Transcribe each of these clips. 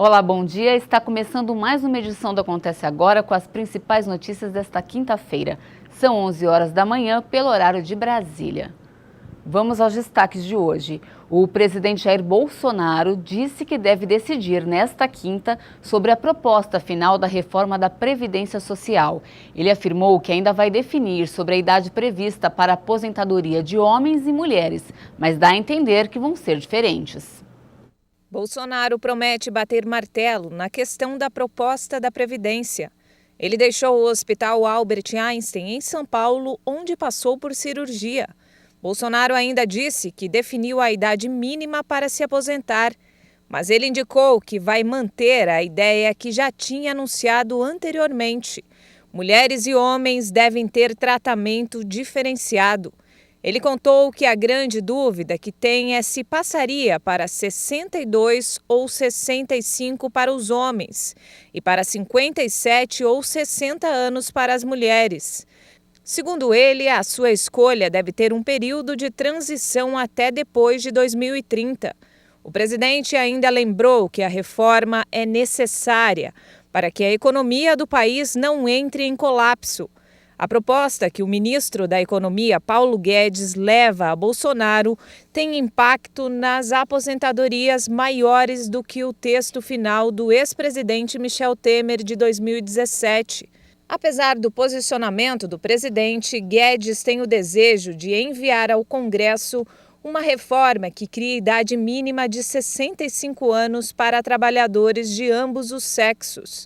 Olá, bom dia. Está começando mais uma edição do Acontece Agora com as principais notícias desta quinta-feira. São 11 horas da manhã pelo horário de Brasília. Vamos aos destaques de hoje. O presidente Jair Bolsonaro disse que deve decidir nesta quinta sobre a proposta final da reforma da Previdência Social. Ele afirmou que ainda vai definir sobre a idade prevista para a aposentadoria de homens e mulheres, mas dá a entender que vão ser diferentes. Bolsonaro promete bater martelo na questão da proposta da Previdência. Ele deixou o Hospital Albert Einstein, em São Paulo, onde passou por cirurgia. Bolsonaro ainda disse que definiu a idade mínima para se aposentar, mas ele indicou que vai manter a ideia que já tinha anunciado anteriormente. Mulheres e homens devem ter tratamento diferenciado. Ele contou que a grande dúvida que tem é se passaria para 62 ou 65 para os homens e para 57 ou 60 anos para as mulheres. Segundo ele, a sua escolha deve ter um período de transição até depois de 2030. O presidente ainda lembrou que a reforma é necessária para que a economia do país não entre em colapso. A proposta que o ministro da Economia, Paulo Guedes, leva a Bolsonaro tem impacto nas aposentadorias maiores do que o texto final do ex-presidente Michel Temer de 2017. Apesar do posicionamento do presidente, Guedes tem o desejo de enviar ao Congresso uma reforma que cria idade mínima de 65 anos para trabalhadores de ambos os sexos.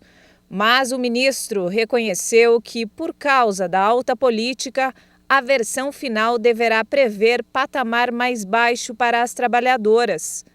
Mas o ministro reconheceu que, por causa da alta política, a versão final deverá prever patamar mais baixo para as trabalhadoras.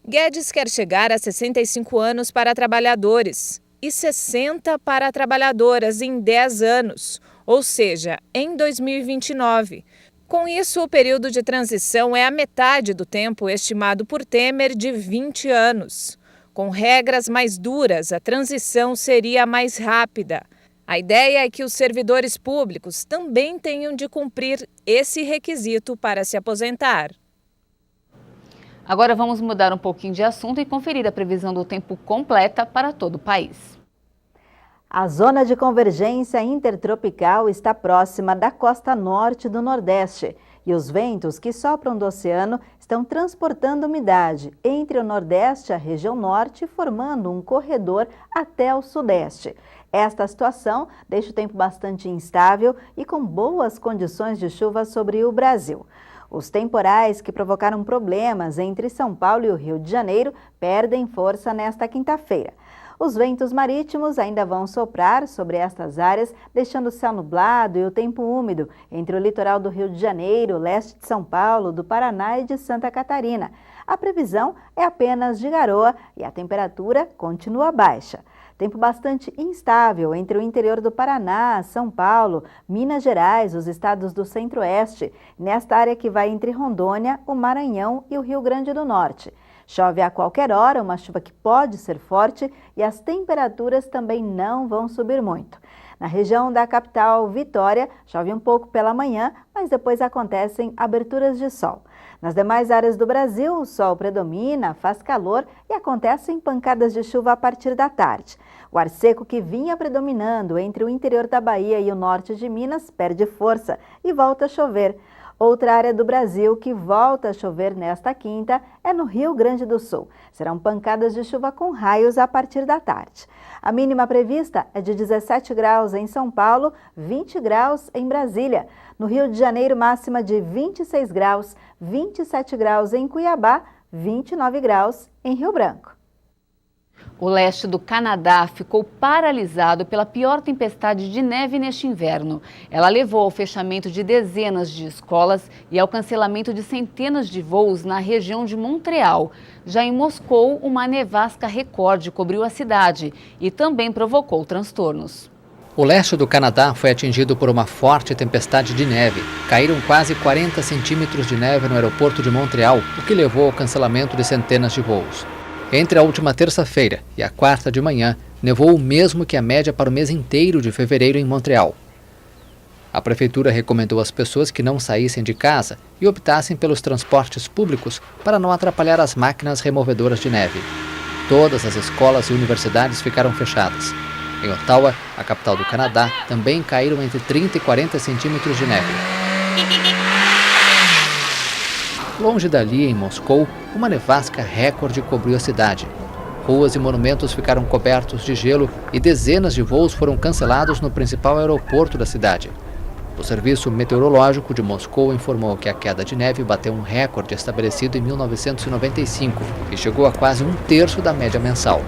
Guedes quer chegar a 65 anos para trabalhadores e 60 para trabalhadoras em 10 anos, ou seja, em 2029. Com isso, o período de transição é a metade do tempo estimado por Temer de 20 anos. Com regras mais duras, a transição seria mais rápida. A ideia é que os servidores públicos também tenham de cumprir esse requisito para se aposentar. Agora vamos mudar um pouquinho de assunto e conferir a previsão do tempo completa para todo o país. A zona de convergência intertropical está próxima da costa norte do Nordeste e os ventos que sopram do oceano estão transportando umidade entre o Nordeste e a região Norte, formando um corredor até o Sudeste. Esta situação deixa o tempo bastante instável e com boas condições de chuva sobre o Brasil. Os temporais que provocaram problemas entre São Paulo e o Rio de Janeiro perdem força nesta quinta-feira. Os ventos marítimos ainda vão soprar sobre estas áreas, deixando o céu nublado e o tempo úmido entre o litoral do Rio de Janeiro, leste de São Paulo, do Paraná e de Santa Catarina. A previsão é apenas de garoa e a temperatura continua baixa. Tempo bastante instável entre o interior do Paraná, São Paulo, Minas Gerais, os estados do Centro-Oeste, nesta área que vai entre Rondônia, o Maranhão e o Rio Grande do Norte. Chove a qualquer hora, uma chuva que pode ser forte e as temperaturas também não vão subir muito. Na região da capital, Vitória, chove um pouco pela manhã, mas depois acontecem aberturas de sol. Nas demais áreas do Brasil, o sol predomina, faz calor e acontecem pancadas de chuva a partir da tarde. O ar seco que vinha predominando entre o interior da Bahia e o norte de Minas perde força e volta a chover. Outra área do Brasil que volta a chover nesta quinta é no Rio Grande do Sul. Serão pancadas de chuva com raios a partir da tarde. A mínima prevista é de 17 graus em São Paulo, 20 graus em Brasília. No Rio de Janeiro, máxima de 26 graus, 27 graus em Cuiabá, 29 graus em Rio Branco. O leste do Canadá ficou paralisado pela pior tempestade de neve neste inverno. Ela levou ao fechamento de dezenas de escolas e ao cancelamento de centenas de voos na região de Montreal. Já em Moscou, uma nevasca recorde cobriu a cidade e também provocou transtornos. O leste do Canadá foi atingido por uma forte tempestade de neve. Caíram quase 40 centímetros de neve no aeroporto de Montreal, o que levou ao cancelamento de centenas de voos. Entre a última terça-feira e a quarta de manhã, nevou o mesmo que a média para o mês inteiro de fevereiro em Montreal. A prefeitura recomendou às pessoas que não saíssem de casa e optassem pelos transportes públicos para não atrapalhar as máquinas removedoras de neve. todas as escolas e universidades ficaram fechadas. Em Ottawa, a capital do Canadá, também caíram entre 30 e 40 centímetros de neve. Longe dali, em Moscou, uma nevasca recorde cobriu a cidade. Ruas e monumentos ficaram cobertos de gelo e dezenas de voos foram cancelados no principal aeroporto da cidade. O Serviço Meteorológico de Moscou informou que a queda de neve bateu um recorde estabelecido em 1995 e chegou a quase um terço da média mensal.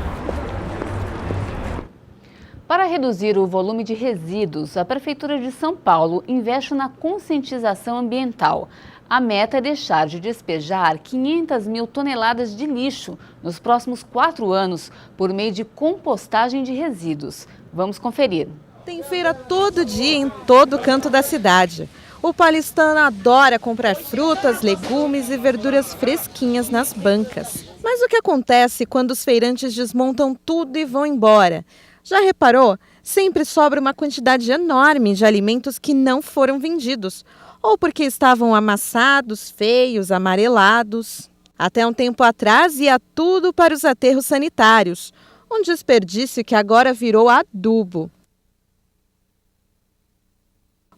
Para reduzir o volume de resíduos, a Prefeitura de São Paulo investe na conscientização ambiental. A meta é deixar de despejar 500 mil toneladas de lixo nos próximos 4 anos por meio de compostagem de resíduos. Vamos conferir. Tem feira todo dia em todo canto da cidade. O paulistano adora comprar frutas, legumes e verduras fresquinhas nas bancas. Mas o que acontece quando os feirantes desmontam tudo e vão embora? Já reparou? Sempre sobra uma quantidade enorme de alimentos que não foram vendidos, ou porque estavam amassados, feios, amarelados. Até um tempo atrás ia tudo para os aterros sanitários, um desperdício que agora virou adubo.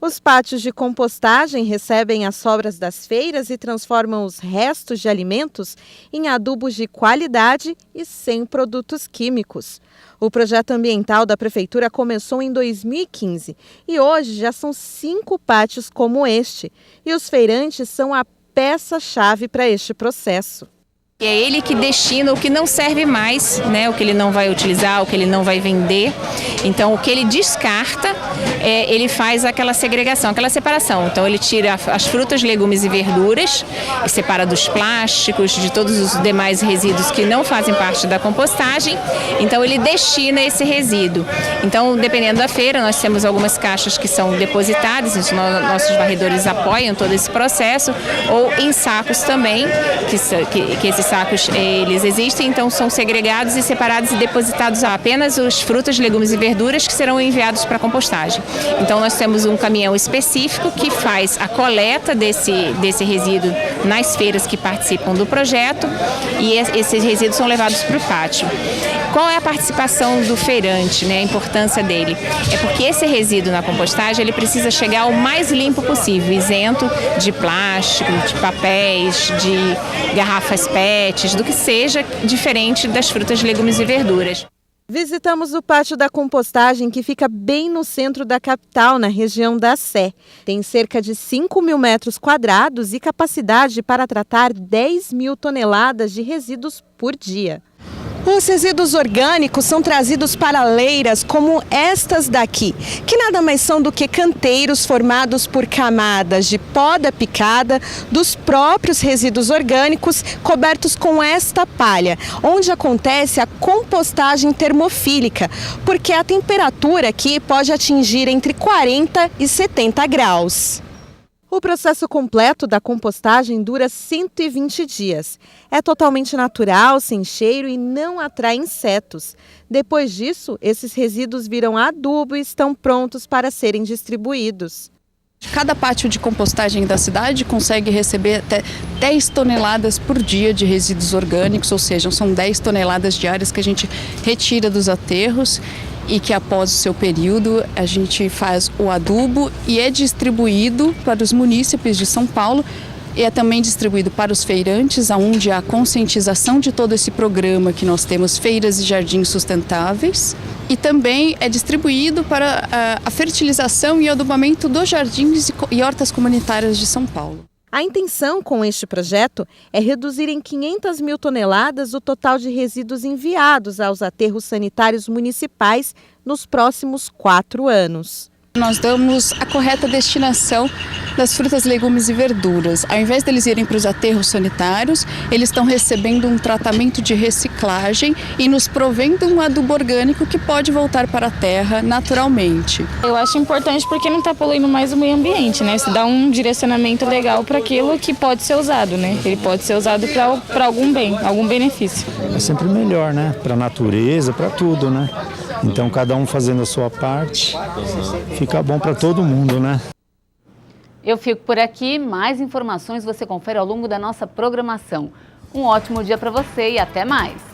Os pátios de compostagem recebem as sobras das feiras e transformam os restos de alimentos em adubos de qualidade e sem produtos químicos. O projeto ambiental da Prefeitura começou em 2015 e hoje já são 5 pátios como este. E os feirantes são a peça-chave para este processo. É ele que destina o que não serve mais, né? O que ele não vai utilizar, o que ele não vai vender. Então, o que ele descarta, ele faz aquela segregação, aquela separação. Então, ele tira as frutas, legumes e verduras, e separa dos plásticos, de todos os demais resíduos que não fazem parte da compostagem. Então, ele destina esse resíduo. Então, dependendo da feira, nós temos algumas caixas que são depositadas, nossos varredores apoiam todo esse processo, ou em sacos também, que esses sacos eles existem, então são segregados e separados e depositados apenas os frutas, legumes e verduras que serão enviados para compostagem. Então nós temos um caminhão específico que faz a coleta desse resíduo nas feiras que participam do projeto e esses resíduos são levados para o pátio. Qual é a participação do feirante, né? A importância dele? É porque esse resíduo na compostagem ele precisa chegar o mais limpo possível, isento de plástico, de papéis, de garrafas PETs, do que seja diferente das frutas, legumes e verduras. Visitamos o pátio da compostagem que fica bem no centro da capital, na região da Sé. Tem cerca de 5 mil metros quadrados e capacidade para tratar 10 mil toneladas de resíduos por dia. Os resíduos orgânicos são trazidos para leiras como estas daqui, que nada mais são do que canteiros formados por camadas de poda picada dos próprios resíduos orgânicos cobertos com esta palha, onde acontece a compostagem termofílica, porque a temperatura aqui pode atingir entre 40 e 70 graus. O processo completo da compostagem dura 120 dias. É totalmente natural, sem cheiro e não atrai insetos. Depois disso, esses resíduos viram adubo e estão prontos para serem distribuídos. Cada pátio de compostagem da cidade consegue receber até 10 toneladas por dia de resíduos orgânicos, ou seja, são 10 toneladas diárias que a gente retira dos aterros e que após o seu período a gente faz o adubo e é distribuído para os munícipes de São Paulo e é também distribuído para os feirantes, onde há conscientização de todo esse programa que nós temos, feiras e jardins sustentáveis, e também é distribuído para a fertilização e adubamento dos jardins e hortas comunitárias de São Paulo. A intenção com este projeto é reduzir em 500 mil toneladas o total de resíduos enviados aos aterros sanitários municipais nos próximos 4 anos. Nós damos a correta destinação das frutas, legumes e verduras. Ao invés deles irem para os aterros sanitários, eles estão recebendo um tratamento de reciclagem e nos provendo um adubo orgânico que pode voltar para a terra naturalmente. Eu acho importante porque não está poluindo mais o meio ambiente, né? Isso dá um direcionamento legal para aquilo que pode ser usado, né? Ele pode ser usado para algum bem, algum benefício. É sempre melhor, né? Para a natureza, para tudo, né? Então, cada um fazendo a sua parte, fica bom para todo mundo, né? Eu fico por aqui. Mais informações você confere ao longo da nossa programação. Um ótimo dia para você e até mais!